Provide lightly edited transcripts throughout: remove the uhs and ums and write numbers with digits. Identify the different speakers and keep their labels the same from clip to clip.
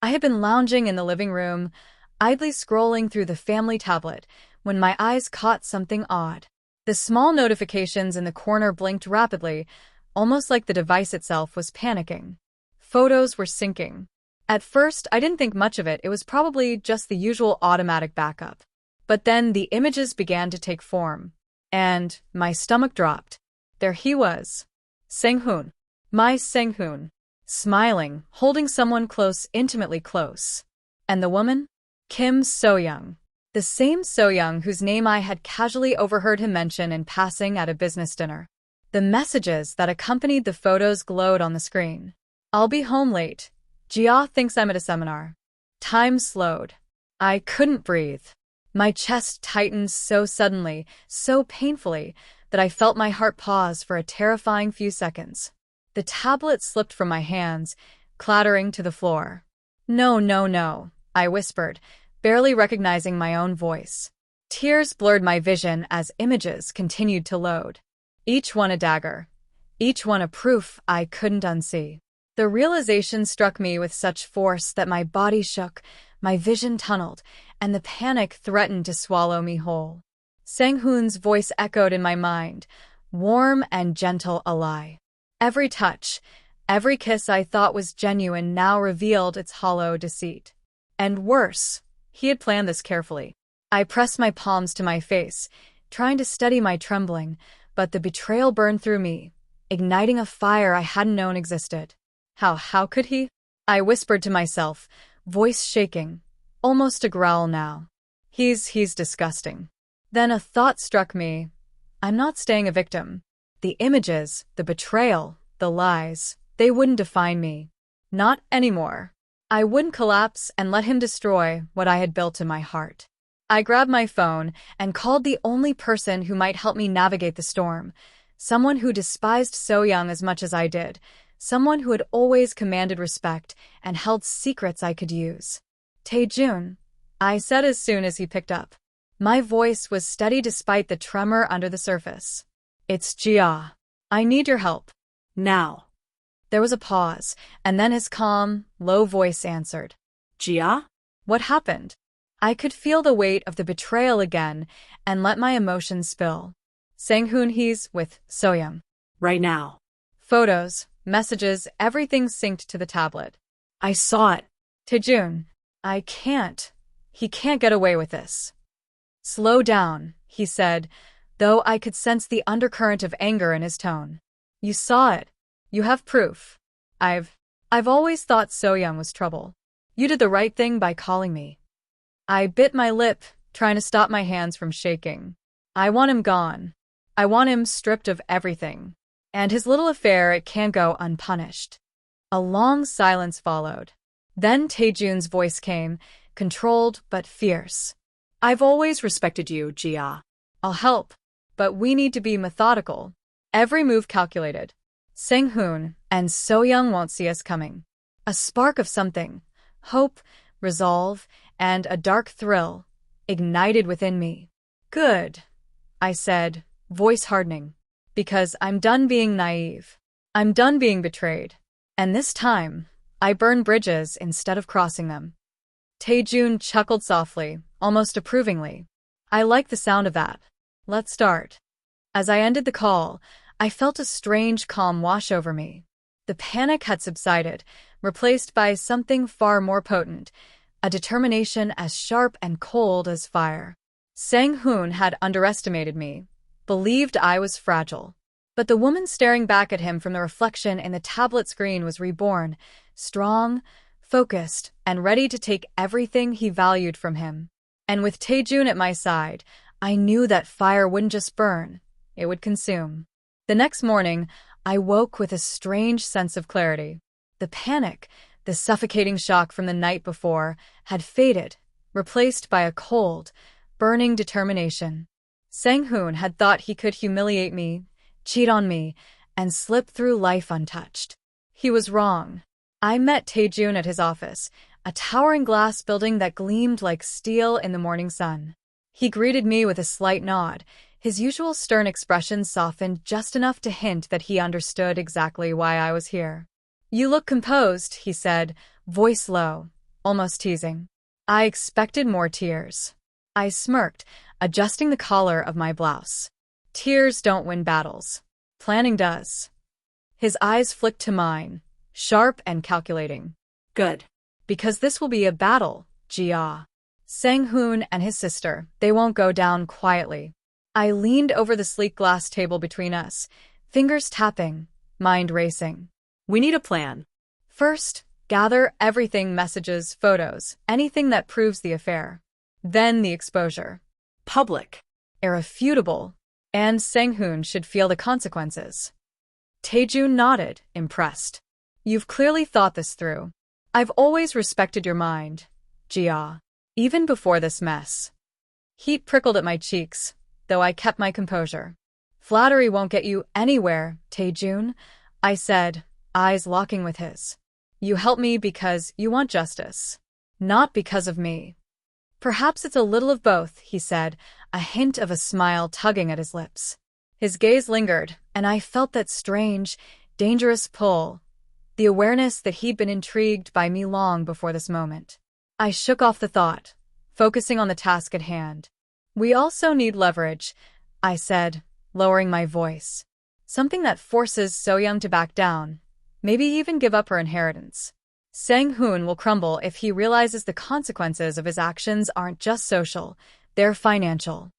Speaker 1: I had been lounging in the living room, idly scrolling through the family tablet, when my eyes caught something odd. The small notifications in the corner blinked rapidly, almost like the device itself was panicking. Photos were syncing. At first, I didn't think much of it. It was probably just the usual automatic backup. But then the images began to take form. And my stomach dropped. There he was. Sang-Hoon. My Sang-Hoon. Smiling, holding someone close, intimately close. And the woman? Kim So-young. The same So-young whose name I had casually overheard him mention in passing at a business dinner. The messages that accompanied the photos glowed on the screen. I'll be home late. Jia thinks I'm at a seminar. Time slowed. I couldn't breathe. My chest tightened so suddenly, so painfully, that I felt my heart pause for a terrifying few seconds. The tablet slipped from my hands, clattering to the floor. No, no, no, I whispered, barely recognizing my own voice. Tears blurred my vision as images continued to load. Each one a dagger. Each one a proof I couldn't unsee. The realization struck me with such force that my body shook, my vision tunneled, and the panic threatened to swallow me whole. Sang-Hoon's voice echoed in my mind, warm and gentle ally. Every touch, every kiss I thought was genuine now revealed its hollow deceit. And worse, he had planned this carefully. I pressed my palms to my face, trying to steady my trembling, but the betrayal burned through me, igniting a fire I hadn't known existed. How could he? I whispered to myself, voice shaking, almost a growl now. He's disgusting. Then a thought struck me. I'm not staying a victim. The images, the betrayal, the lies, they wouldn't define me. Not anymore. I wouldn't collapse and let him destroy what I had built in my heart. I grabbed my phone and called the only person who might help me navigate the storm, someone who despised So-young as much as I did, someone who had always commanded respect and held secrets I could use. Tae-Jun, I said as soon as he picked up. My voice was steady despite the tremor under the surface. It's Jia. I need your help. Now. There was a pause, and then his calm, low voice answered. Jia? What happened? I could feel the weight of the betrayal again and let my emotions spill. Sang-Hoon, he's with So-young. Right now. Photos, messages, everything synced to the tablet. I saw it. Tae-Jun, I can't. He can't get away with this. Slow down, he said, though I could sense the undercurrent of anger in his tone. You saw it. You have proof. I've always thought So-young was trouble. You did the right thing by calling me. I bit my lip, trying to stop my hands from shaking. I want him gone. I want him stripped of everything. And his little affair, it can't go unpunished. A long silence followed. Then Tae-Jun's voice came, controlled but fierce. I've always respected you, Jia. I'll help, but we need to be methodical. Every move calculated. Sang-Hoon and So-young won't see us coming. A spark of something, hope, resolve, and a dark thrill, ignited within me. Good, I said, voice hardening. Because I'm done being naive. I'm done being betrayed. And this time, I burn bridges instead of crossing them. Tae-Jun chuckled softly, almost approvingly. I like the sound of that. Let's start. As I ended the call, I felt a strange calm wash over me. The panic had subsided, replaced by something far more potent, a determination as sharp and cold as fire. Sang-Hoon had underestimated me, believed I was fragile. But the woman staring back at him from the reflection in the tablet screen was reborn, strong, focused, and ready to take everything he valued from him. And with Tae-Jun at my side, I knew that fire wouldn't just burn, it would consume. The next morning, I woke with a strange sense of clarity. The panic, the suffocating shock from the night before, had faded, replaced by a cold, burning determination. Sang-Hoon had thought he could humiliate me, cheat on me, and slip through life untouched. He was wrong. I met Tae-Jun at his office, a towering glass building that gleamed like steel in the morning sun. He greeted me with a slight nod, his usual stern expression softened just enough to hint that he understood exactly why I was here. You look composed, he said, voice low. almost teasing. I expected more tears. I smirked, adjusting the collar of my blouse. Tears don't win battles. Planning does. His eyes flicked to mine, sharp and calculating. Good. Because this will be a battle, Jia. Sang-Hoon and his sister, they won't go down quietly. I leaned over the sleek glass table between us, fingers tapping, mind racing. We need a plan. First, gather everything, messages, photos, anything that proves the affair. Then the exposure. Public. Irrefutable. And Sang-Hoon should feel the consequences. Tae-Jun nodded, impressed. You've clearly thought this through. I've always respected your mind, Jia. Even before this mess. Heat prickled at my cheeks, though I kept my composure. Flattery won't get you anywhere, Tae-Jun, I said, eyes locking with his. You help me because you want justice, not because of me. Perhaps it's a little of both, he said, a hint of a smile tugging at his lips. His gaze lingered, and I felt that strange, dangerous pull, the awareness that he'd been intrigued by me long before this moment. I shook off the thought, focusing on the task at hand. We also need leverage, I said, lowering my voice. Something that forces So-young to back down, maybe even give up her inheritance. Sang-Hoon will crumble if he realizes the consequences of his actions aren't just social, they're financial.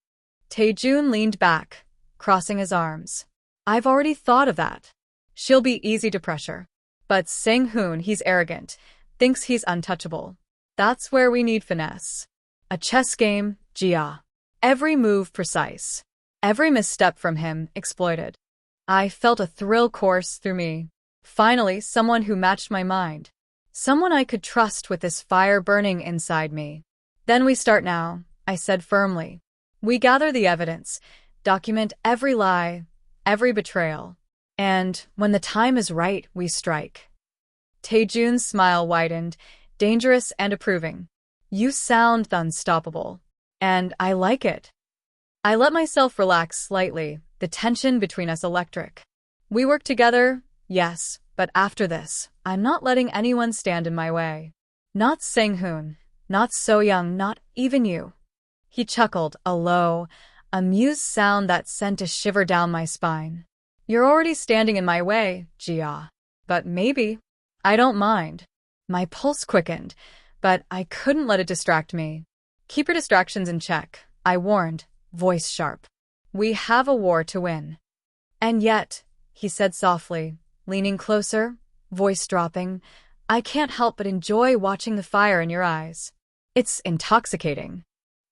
Speaker 1: Tae-Jun leaned back, crossing his arms. I've already thought of that. She'll be easy to pressure. But Sang-Hoon, he's arrogant, thinks he's untouchable. That's where we need finesse. A chess game, Jia. Every move precise. Every misstep from him exploited. I felt a thrill course through me. Finally, someone who matched my mind. Someone I could trust with this fire burning inside me. Then we start now, I said firmly. We gather the evidence, document every lie, every betrayal. And when the time is right, we strike. Tae-Jun's smile widened, dangerous and approving. You sound unstoppable. And I like it. I let myself relax slightly, the tension between us electric. We work together, yes, but after this, I'm not letting anyone stand in my way. Not Sang-Hoon, not So-young, not even you. He chuckled, a low, amused sound that sent a shiver down my spine. You're already standing in my way, Jia. But maybe. I don't mind. My pulse quickened, but I couldn't let it distract me. Keep your distractions in check, I warned, voice sharp. We have a war to win. And yet, he said softly, leaning closer, voice dropping, I can't help but enjoy watching the fire in your eyes. It's intoxicating.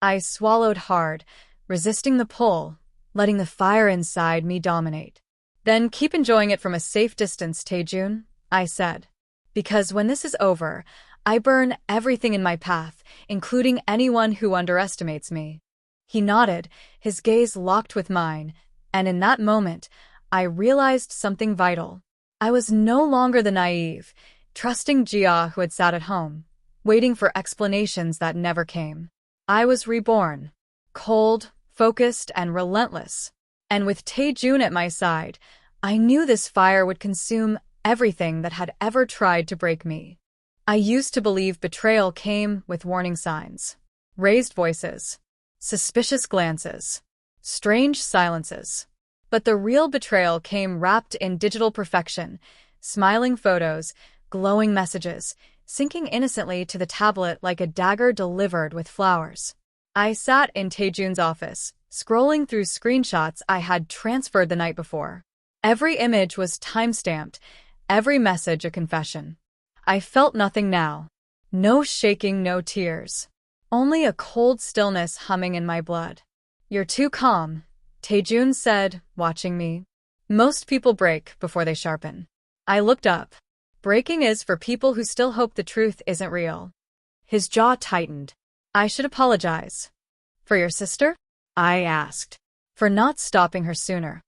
Speaker 1: I swallowed hard, resisting the pull, letting the fire inside me dominate. Then keep enjoying it from a safe distance, Tae-Jun, I said. Because when this is over, I burn everything in my path, including anyone who underestimates me. He nodded, his gaze locked with mine, and in that moment, I realized something vital. I was no longer the naive, trusting Jia who had sat at home, waiting for explanations that never came. I was reborn, cold, focused, and relentless. And with Tae-Jun at my side, I knew this fire would consume everything that had ever tried to break me. I used to believe betrayal came with warning signs, raised voices, suspicious glances, strange silences. But the real betrayal came wrapped in digital perfection, smiling photos, glowing messages, sinking innocently to the tablet like a dagger delivered with flowers. I sat in Tae-Jun's office, scrolling through screenshots I had transferred the night before. Every image was time-stamped, every message a confession. I felt nothing now. No shaking, no tears. Only a cold stillness humming in my blood. You're too calm, Tae-Jun said, watching me. Most people break before they sharpen. I looked up. Breaking is for people who still hope the truth isn't real. His jaw tightened. I should apologize. For your sister? I asked. For not stopping her sooner.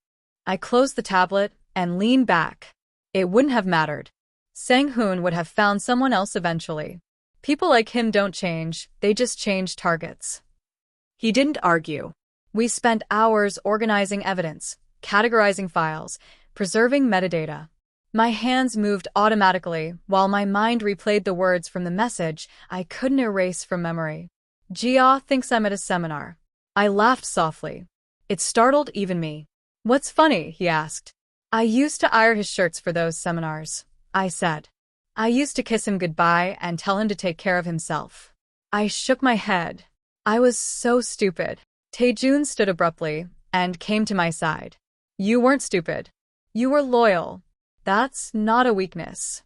Speaker 1: I closed the tablet and leaned back. It wouldn't have mattered. Sang-Hoon would have found someone else eventually. People like him don't change, they just change targets. He didn't argue. We spent hours organizing evidence, categorizing files, preserving metadata. My hands moved automatically while my mind replayed the words from the message I couldn't erase from memory. Jia thinks I'm at a seminar. I laughed softly. It startled even me. What's funny? He asked. I used to iron his shirts for those seminars, I said. I used to kiss him goodbye and tell him to take care of himself. I shook my head. I was so stupid. Tae-Jun stood abruptly and came to my side. You weren't stupid. You were loyal. That's not a weakness.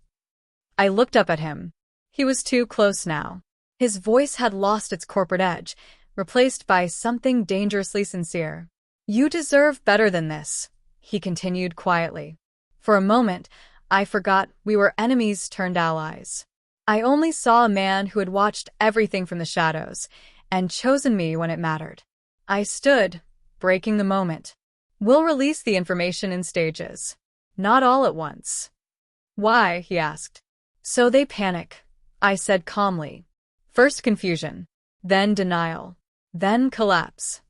Speaker 1: I looked up at him. He was too close now. His voice had lost its corporate edge, replaced by something dangerously sincere. You deserve better than this, he continued quietly. For a moment, I forgot we were enemies turned allies. I only saw a man who had watched everything from the shadows and chosen me when it mattered. I stood, breaking the moment. We'll release the information in stages. Not all at once. Why? He asked. So they panic, I said calmly. First confusion, then denial, then collapse.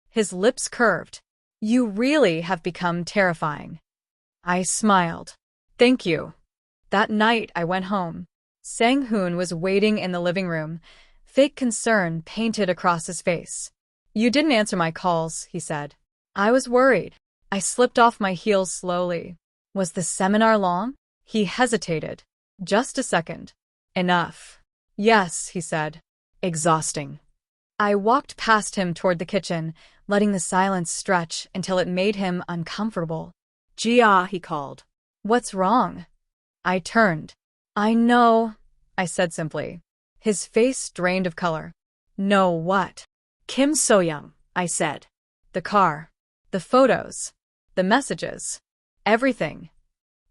Speaker 1: His lips curved. You really have become terrifying. I smiled. Thank you. That night I went home. Sang-Hoon was waiting in the living room, fake concern painted across his face. You didn't answer my calls, he said. I was worried. I slipped off my heels slowly. Was the seminar long? He hesitated. Just a second. Enough. Yes, he said. Exhausting. I walked past him toward the kitchen, letting the silence stretch until it made him uncomfortable. Jia, he called. What's wrong? I turned. I know, I said simply. His face drained of color. Know what? Kim So-young, I said. The car. The photos. The messages. Everything.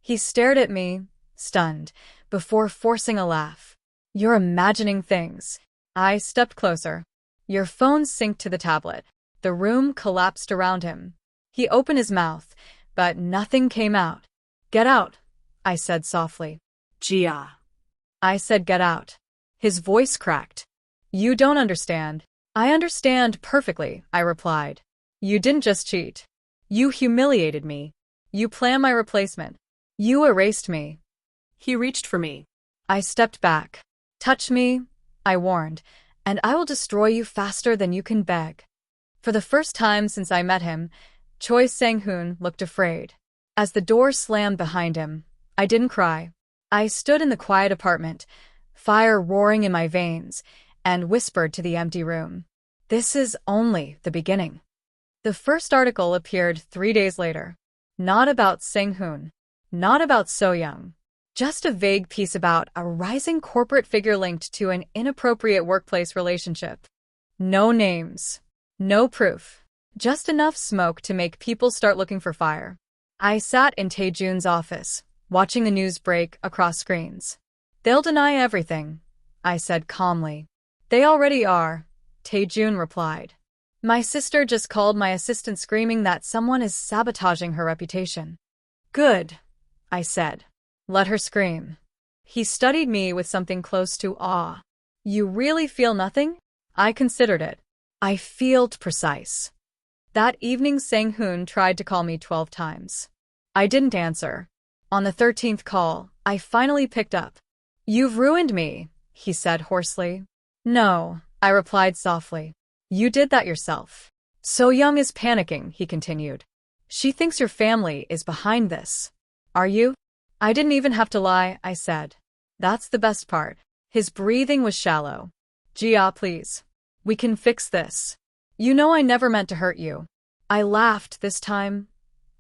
Speaker 1: He stared at me, stunned, before forcing a laugh. You're imagining things. I stepped closer. Your phone synced to the tablet. The room collapsed around him. He opened his mouth, but nothing came out. Get out, I said softly. Jia. I said get out. His voice cracked. You don't understand. I understand perfectly, I replied. You didn't just cheat. You humiliated me. You planned my replacement. You erased me. He reached for me. I stepped back. Touch me, I warned, and I will destroy you faster than you can beg. For the first time since I met him, Choi Sang-Hoon looked afraid. As the door slammed behind him, I didn't cry. I stood in the quiet apartment, fire roaring in my veins, and whispered to the empty room. This is only the beginning. The first article appeared 3 days later. Not about Sang-Hoon. Not about So-young. Just a vague piece about a rising corporate figure linked to an inappropriate workplace relationship. No names. No proof. Just enough smoke to make people start looking for fire. I sat in Tae-Jun's office, watching the news break across screens. They'll deny everything, I said calmly. They already are, Tae-Jun replied. My sister just called my assistant screaming that someone is sabotaging her reputation. Good, I said. Let her scream. He studied me with something close to awe. You really feel nothing? I considered it. I felt precise. That evening Sang-Hoon tried to call me 12 times. I didn't answer. On the 13th call, I finally picked up. You've ruined me, he said hoarsely. No, I replied softly. You did that yourself. So-young is panicking, he continued. She thinks your family is behind this. Are you? I didn't even have to lie, I said. That's the best part. His breathing was shallow. Jia, please. We can fix this. You know I never meant to hurt you. I laughed this time,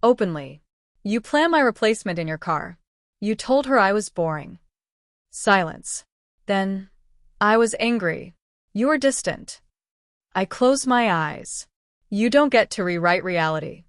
Speaker 1: openly. You planned my replacement in your car. You told her I was boring. Silence. Then, I was angry. You were distant. I closed my eyes. You don't get to rewrite reality.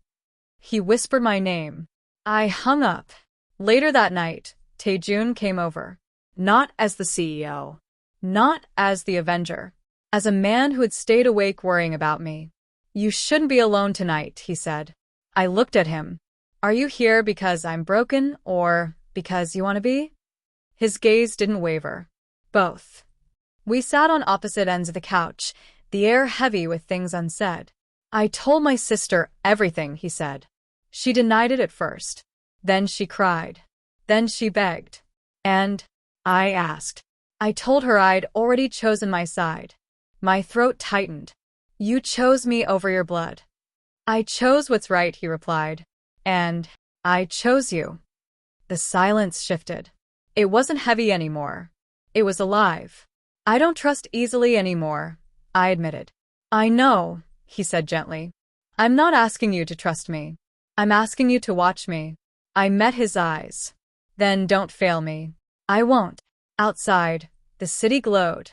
Speaker 1: He whispered my name. I hung up. Later that night, Tae-Jun came over. Not as the CEO. Not as the Avenger. As a man who had stayed awake worrying about me. You shouldn't be alone tonight, he said. I looked at him. Are you here because I'm broken or because you want to be? His gaze didn't waver. Both. We sat on opposite ends of the couch, the air heavy with things unsaid. I told my sister everything, he said. She denied it at first. Then she cried. Then she begged. And I asked. I told her I'd already chosen my side. My throat tightened. You chose me over your blood. I chose what's right, he replied. And I chose you. The silence shifted. It wasn't heavy anymore. It was alive. I don't trust easily anymore, I admitted. I know, he said gently. I'm not asking you to trust me. I'm asking you to watch me. I met his eyes. Then don't fail me. I won't. Outside, the city glowed,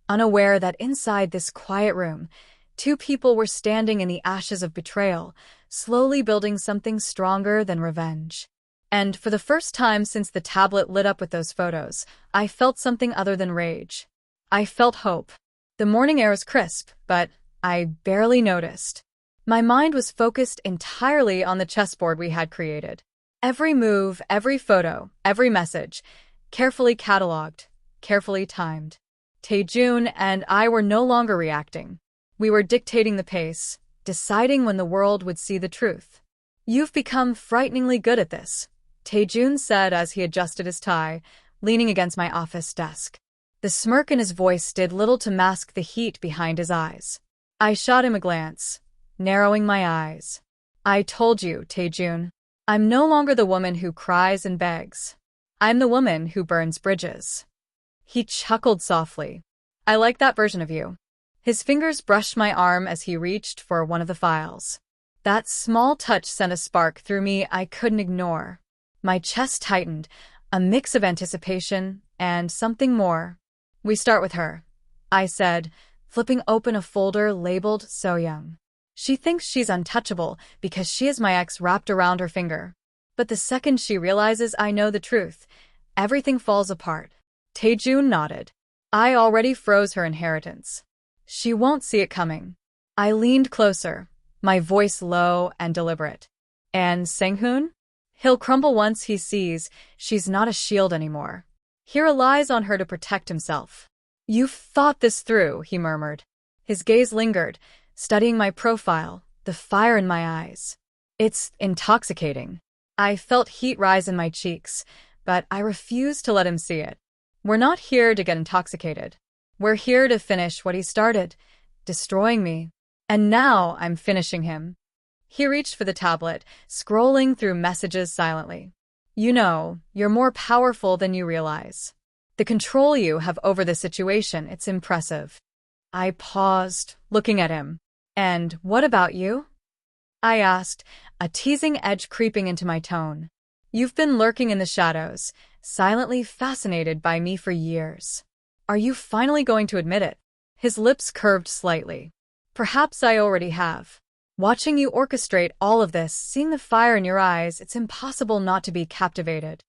Speaker 1: unaware that inside this quiet room, two people were standing in the ashes of betrayal, slowly building something stronger than revenge. And for the first time since the tablet lit up with those photos, I felt something other than rage. I felt hope. The morning air was crisp, but I barely noticed. My mind was focused entirely on the chessboard we had created. Every move, every photo, every message, carefully catalogued, carefully timed. Tae-Jun and I were no longer reacting. We were dictating the pace, deciding when the world would see the truth. You've become frighteningly good at this, Tae-Jun said as he adjusted his tie, leaning against my office desk. The smirk in his voice did little to mask the heat behind his eyes. I shot him a glance, narrowing my eyes. I told you, Tae-Jun. I'm no longer the woman who cries and begs. I'm the woman who burns bridges. He chuckled softly. I like that version of you. His fingers brushed my arm as he reached for one of the files. That small touch sent a spark through me I couldn't ignore. My chest tightened, a mix of anticipation and something more. We start with her, I said, flipping open a folder labeled So Young. She thinks she's untouchable because she has my ex wrapped around her finger. But the second she realizes I know the truth, everything falls apart. Tae-Jun nodded. I already froze her inheritance. She won't see it coming. I leaned closer, my voice low and deliberate. And Sang-Hoon? He'll crumble once he sees she's not a shield anymore. He relies on her to protect himself. You've thought this through, he murmured. His gaze lingered, studying my profile, the fire in my eyes. It's intoxicating. I felt heat rise in my cheeks, but I refused to let him see it. We're not here to get intoxicated. We're here to finish what he started, destroying me. And now I'm finishing him. He reached for the tablet, scrolling through messages silently. You know, you're more powerful than you realize. The control you have over the situation, it's impressive. I paused, looking at him. And what about you? I asked, a teasing edge creeping into my tone. You've been lurking in the shadows, silently fascinated by me for years. Are you finally going to admit it? His lips curved slightly. Perhaps I already have. Watching you orchestrate all of this, seeing the fire in your eyes, it's impossible not to be captivated.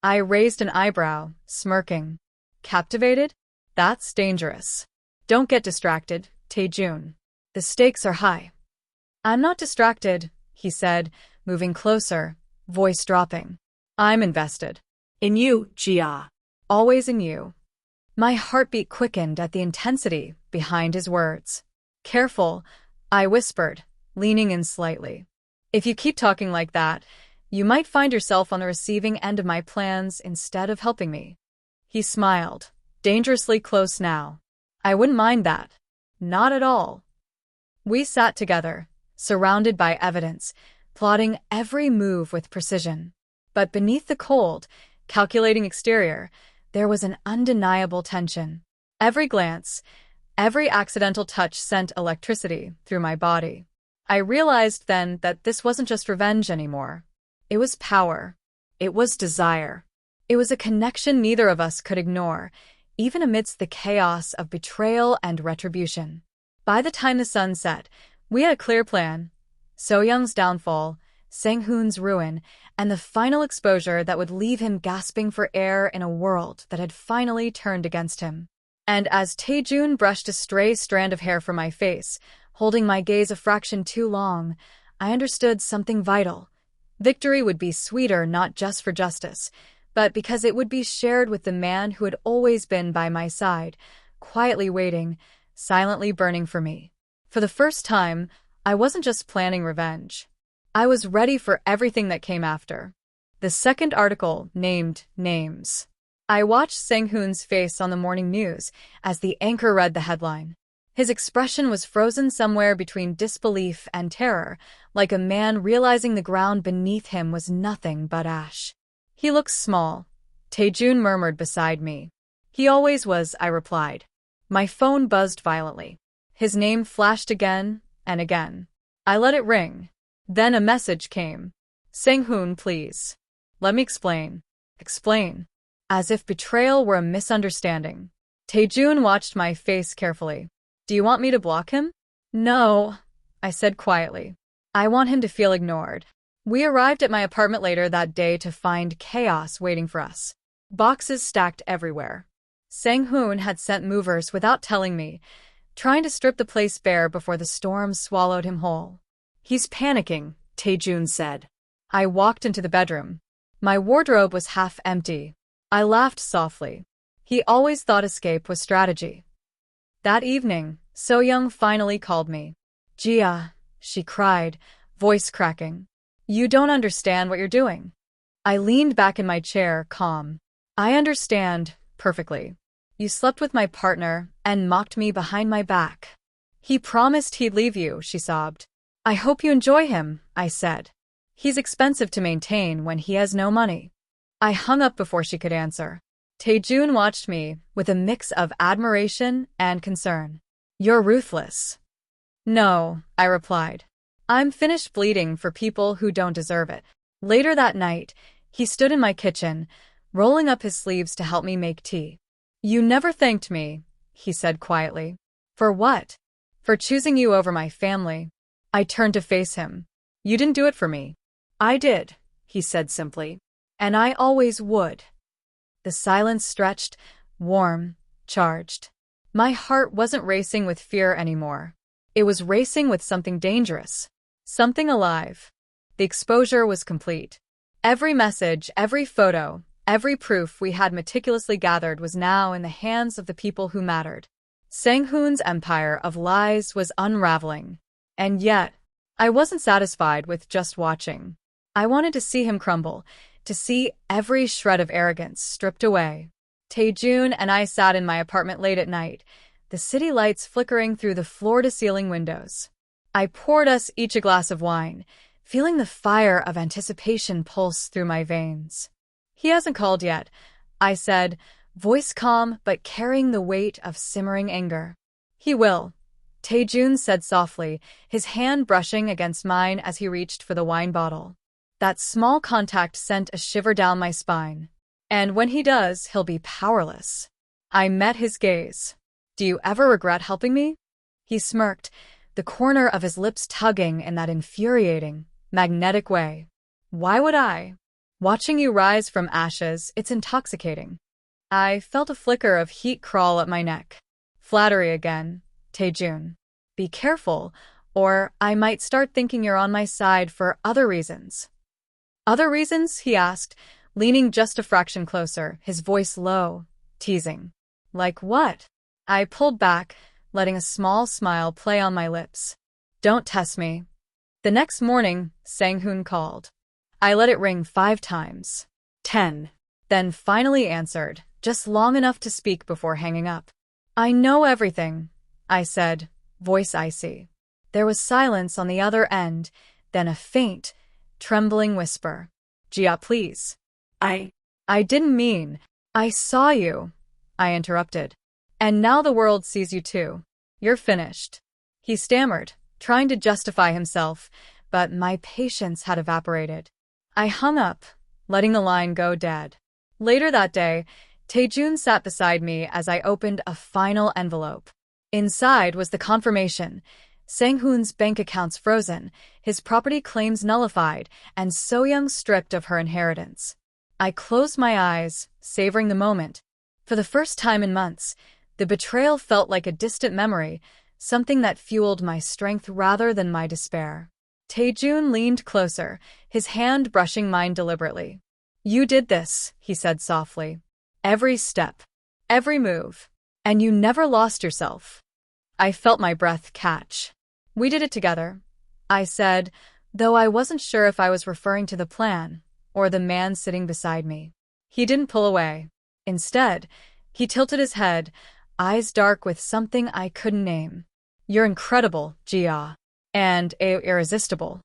Speaker 1: I raised an eyebrow, smirking. Captivated? That's dangerous. Don't get distracted, Tae-Jun. The stakes are high. I'm not distracted, he said, moving closer, voice dropping. I'm invested. In you, Jia. Always in you. My heartbeat quickened at the intensity behind his words. Careful, I whispered, leaning in slightly. If you keep talking like that, you might find yourself on the receiving end of my plans instead of helping me. He smiled, dangerously close now. I wouldn't mind that. Not at all. We sat together, surrounded by evidence, plotting every move with precision. But beneath the cold, calculating exterior, there was an undeniable tension. Every glance, every accidental touch sent electricity through my body. I realized then that this wasn't just revenge anymore. It was power. It was desire. It was a connection neither of us could ignore, even amidst the chaos of betrayal and retribution. By the time the sun set, we had a clear plan. So Young's downfall, Sang-Hoon's ruin, and the final exposure that would leave him gasping for air in a world that had finally turned against him. And as Tae-Jun brushed a stray strand of hair from my face, holding my gaze a fraction too long, I understood something vital. Victory would be sweeter not just for justice, but because it would be shared with the man who had always been by my side, quietly waiting, silently burning for me. For the first time, I wasn't just planning revenge. I was ready for everything that came after. The second article named names. I watched Sang-Hoon's face on the morning news as the anchor read the headline. His expression was frozen somewhere between disbelief and terror, like a man realizing the ground beneath him was nothing but ash. He looks small, Tae-Jun murmured beside me. He always was, I replied. My phone buzzed violently. His name flashed again and again. I let it ring. Then a message came. Sang-Hoon, please. Let me explain. Explain. As if betrayal were a misunderstanding. Tae-Jun watched my face carefully. Do you want me to block him? No, I said quietly. I want him to feel ignored. We arrived at my apartment later that day to find chaos waiting for us. Boxes stacked everywhere. Sang-Hoon had sent movers without telling me, trying to strip the place bare before the storm swallowed him whole. He's panicking, Tae-Jun said. I walked into the bedroom. My wardrobe was half empty. I laughed softly. He always thought escape was strategy. That evening, So-young finally called me. Gia, she cried, voice cracking. You don't understand what you're doing. I leaned back in my chair, calm. I understand, perfectly. You slept with my partner and mocked me behind my back. He promised he'd leave you, she sobbed. I hope you enjoy him, I said. He's expensive to maintain when he has no money. I hung up before she could answer. Tae-Jun watched me with a mix of admiration and concern. You're ruthless. No, I replied. I'm finished bleeding for people who don't deserve it. Later that night, he stood in my kitchen, rolling up his sleeves to help me make tea. You never thanked me, he said quietly. For what? For choosing you over my family. I turned to face him. You didn't do it for me. I did, he said simply. And I always would. The silence stretched, warm, charged. My heart wasn't racing with fear anymore. It was racing with something dangerous. Something alive. The exposure was complete. Every message, every photo, every proof we had meticulously gathered was now in the hands of the people who mattered. Sang-Hoon's empire of lies was unraveling. And yet, I wasn't satisfied with just watching. I wanted to see him crumble, to see every shred of arrogance stripped away. Tae-Jun and I sat in my apartment late at night, the city lights flickering through the floor-to-ceiling windows. I poured us each a glass of wine, feeling the fire of anticipation pulse through my veins. He hasn't called yet, I said, voice calm but carrying the weight of simmering anger. He will, Tae-Jun said softly, his hand brushing against mine as he reached for the wine bottle. That small contact sent a shiver down my spine. And when he does, he'll be powerless. I met his gaze. Do you ever regret helping me? He smirked, the corner of his lips tugging in that infuriating, magnetic way. Why would I? Watching you rise from ashes, it's intoxicating. I felt a flicker of heat crawl up my neck. Flattery again, Tae-Jun. Be careful, or I might start thinking you're on my side for other reasons. Other reasons? He asked, leaning just a fraction closer, his voice low, teasing. Like what? I pulled back, letting a small smile play on my lips. Don't test me. The next morning, Sang-Hoon called. I let it ring 5 times. 10. Then finally answered, just long enough to speak before hanging up. I know everything, I said, voice icy. There was silence on the other end, then a faint, trembling whisper. Gia, please. I didn't mean. I saw you, I interrupted. And now the world sees you too. You're finished. He stammered, trying to justify himself, but my patience had evaporated. I hung up, letting the line go dead. Later that day, Tae-Jun sat beside me as I opened a final envelope. Inside was the confirmation. Sang-Hoon's bank accounts frozen, his property claims nullified, and So-young stripped of her inheritance. I closed my eyes, savoring the moment. For the first time in months, the betrayal felt like a distant memory, something that fueled my strength rather than my despair. Tae-Jun leaned closer, his hand brushing mine deliberately. You did this, he said softly. Every step, every move, and you never lost yourself. I felt my breath catch. We did it together, I said, though I wasn't sure if I was referring to the plan, or the man sitting beside me. He didn't pull away. Instead, he tilted his head, eyes dark with something I couldn't name. "You're incredible, Jia. And irresistible."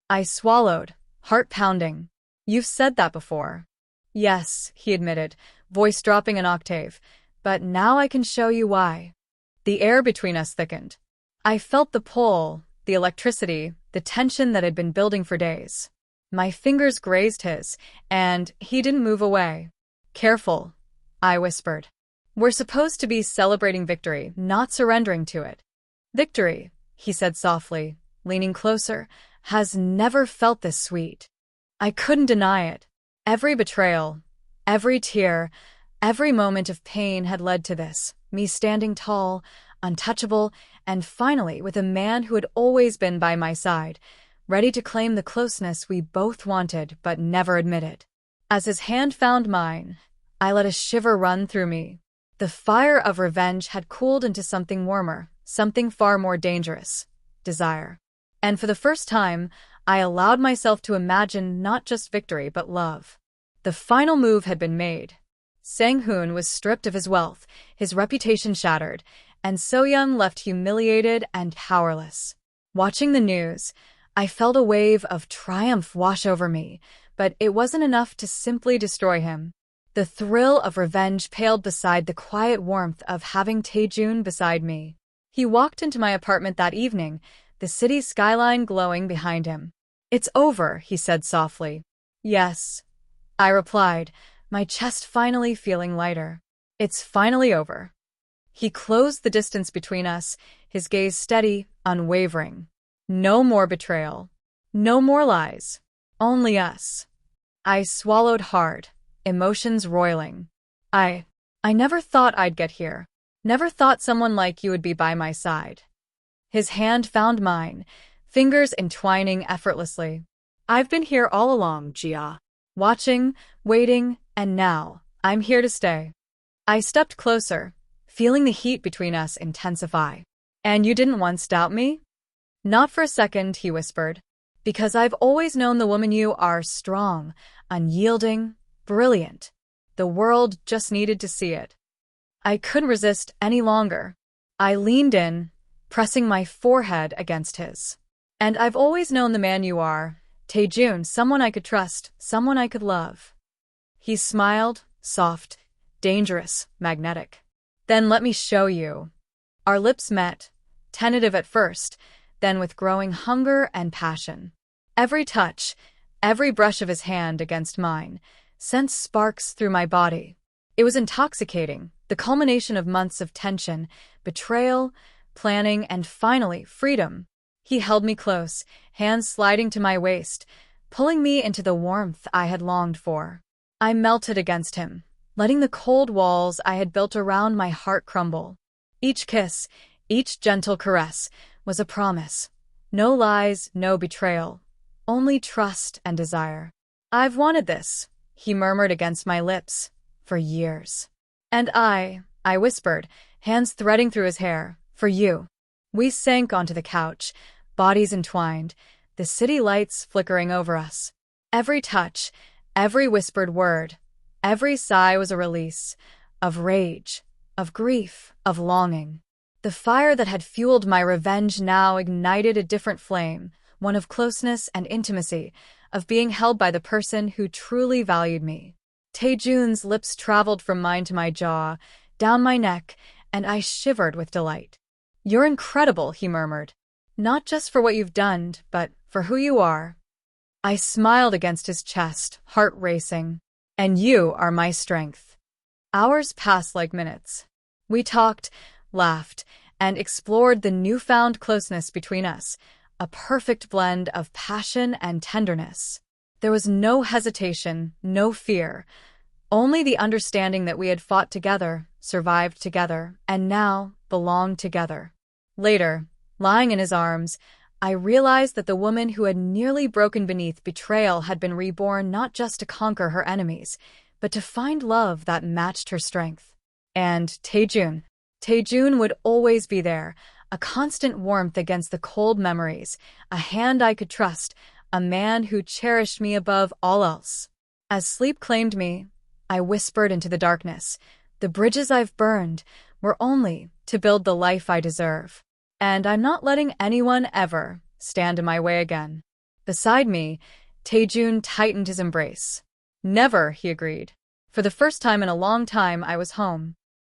Speaker 1: I swallowed, heart pounding. "You've said that before." "Yes," he admitted, voice dropping an octave. "But now I can show you why." The air between us thickened. I felt the pull, the electricity, the tension that had been building for days. My fingers grazed his, and he didn't move away. "Careful," I whispered. "We're supposed to be celebrating victory, not surrendering to it." "Victory," he said softly, leaning closer, "has never felt this sweet." I couldn't deny it. Every betrayal, every tear, every moment of pain had led to this, me standing tall, untouchable, and finally with a man who had always been by my side, ready to claim the closeness we both wanted but never admitted. As his hand found mine, I let a shiver run through me. The fire of revenge had cooled into something warmer, something far more dangerous: desire. And for the first time, I allowed myself to imagine not just victory but love. The final move had been made. Sang-Hoon was stripped of his wealth, his reputation shattered, and So-young left humiliated and powerless. Watching the news, I felt a wave of triumph wash over me, but it wasn't enough to simply destroy him. The thrill of revenge paled beside the quiet warmth of having Tae-Jun beside me. He walked into my apartment that evening, the city skyline glowing behind him. "It's over," he said softly. "Yes," I replied, my chest finally feeling lighter. "It's finally over." He closed the distance between us, his gaze steady, unwavering. No more betrayal. No more lies. Only us. I swallowed hard, emotions roiling. I never thought I'd get here. Never thought someone like you would be by my side. His hand found mine, fingers entwining effortlessly. "I've been here all along, Jia. Watching, waiting, and now, I'm here to stay." I stepped closer, feeling the heat between us intensify. "And you didn't once doubt me?" "Not for a second," he whispered. "Because I've always known the woman you are: strong, unyielding, brilliant. The world just needed to see it." I couldn't resist any longer. I leaned in, pressing my forehead against his. "And I've always known the man you are, Tae-Jun, someone I could trust, someone I could love." He smiled, soft, dangerous, magnetic. "Then let me show you." Our lips met, tentative at first, then with growing hunger and passion. Every touch, every brush of his hand against mine, sent sparks through my body. It was intoxicating, the culmination of months of tension, betrayal, planning, and finally, freedom. He held me close, hands sliding to my waist, pulling me into the warmth I had longed for. I melted against him, letting the cold walls I had built around my heart crumble. Each kiss, each gentle caress, was a promise. No lies, no betrayal. Only trust and desire. "I've wanted this," he murmured against my lips, "for years." "And I whispered, hands threading through his hair, "for you." We sank onto the couch, bodies entwined, the city lights flickering over us. Every touch, every whispered word, every sigh was a release of rage, of grief, of longing. The fire that had fueled my revenge now ignited a different flame, one of closeness and intimacy, of being held by the person who truly valued me. Tae-Jun's lips traveled from mine to my jaw, down my neck, and I shivered with delight. "You're incredible," he murmured. "Not just for what you've done, but for who you are." I smiled against his chest, heart racing. "And you are my strength." Hours passed like minutes. We talked, laughed, and explored the newfound closeness between us, a perfect blend of passion and tenderness. There was no hesitation, no fear, only the understanding that we had fought together, survived together, and now belonged together. Later, lying in his arms, I realized that the woman who had nearly broken beneath betrayal had been reborn not just to conquer her enemies, but to find love that matched her strength. And Tae-Jun. Tae-Jun would always be there, a constant warmth against the cold memories, a hand I could trust, a man who cherished me above all else. As sleep claimed me, I whispered into the darkness, "The bridges I've burned were only to build the life I deserve. And I'm not letting anyone ever stand in my way again." Beside me, Tae-Jun tightened his embrace. "Never," he agreed. For the first time in a long time, I was home.